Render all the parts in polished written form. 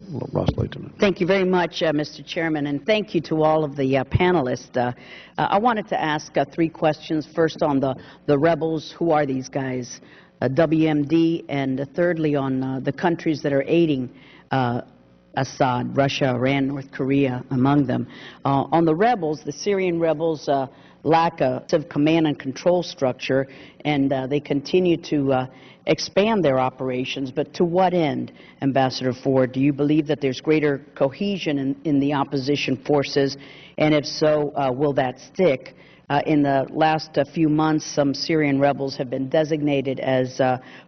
Ros-Lehtinen. Thank you very much, Mr. Chairman, and thank you to all of the panelists. I wanted to ask three questions. First on the rebels, who are these guys? WMD, and thirdly on the countries that are aiding Assad, Russia, Iran, North Korea among them. On the rebels, the Syrian rebels lack a command and control structure, and they continue to expand their operations. But to what end, Ambassador Ford? Do you believe that there's greater cohesion in the opposition forces? And if so, will that stick? In the last few months, some Syrian rebels have been designated as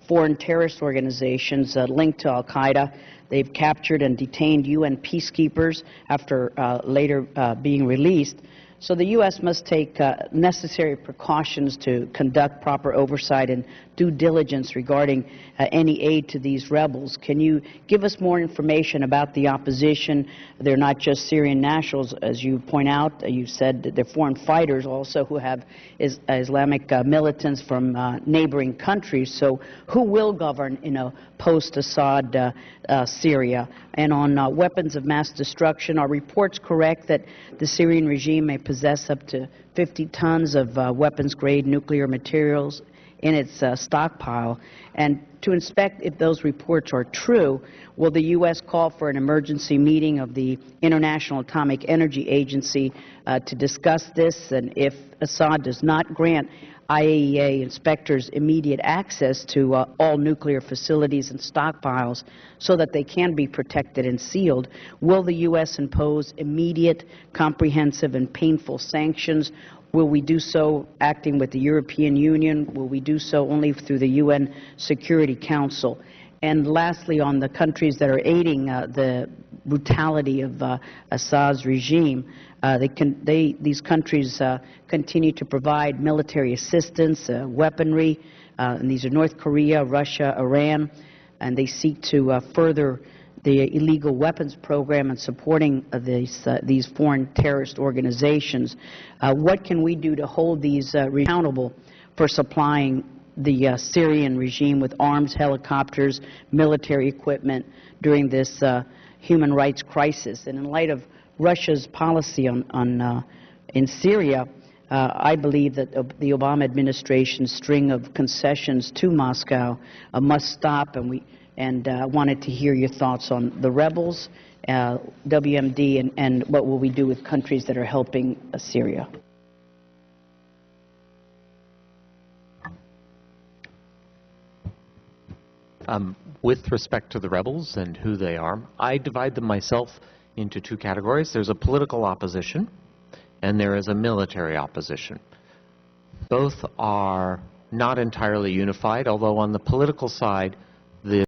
foreign terrorist organizations linked to al-Qaeda. They've captured and detained UN peacekeepers after later being released. So the U.S. must take necessary precautions to conduct proper oversight and due diligence regarding any aid to these rebels. Can you give us more information about the opposition? They're not just Syrian nationals, as you point out. You said that they're foreign fighters also who have Islamic militants from neighboring countries. So who will govern in a post-Assad Syria? And on weapons of mass destruction, are reports correct that the Syrian regime may possess up to 50 tons of weapons-grade nuclear materials in its stockpile? And to inspect if those reports are true, will the U.S. call for an emergency meeting of the International Atomic Energy Agency to discuss this? And if Assad does not grant IAEA inspectors immediate access to all nuclear facilities and stockpiles so that they can be protected and sealed, will the U.S. impose immediate, comprehensive, and painful sanctions? Will we do so acting with the European Union? Will we do so only through the UN Security Council? And lastly, on the countries that are aiding the brutality of Assad's regime, these countries continue to provide military assistance, weaponry, and these are North Korea, Russia, Iran, and they seek to further the illegal weapons program and supporting these foreign terrorist organizations. What can we do to hold these accountable for supplying the Syrian regime with arms, helicopters, military equipment during this human rights crisis? And in light of Russia's policy in Syria, I believe that the Obama administration's string of concessions to Moscow must stop, and I wanted to hear your thoughts on the rebels, WMD, and what will we do with countries that are helping Syria. With respect to the rebels and who they are, I divide them myself into two categories. There's a political opposition and there is a military opposition. Both are not entirely unified, although on the political side,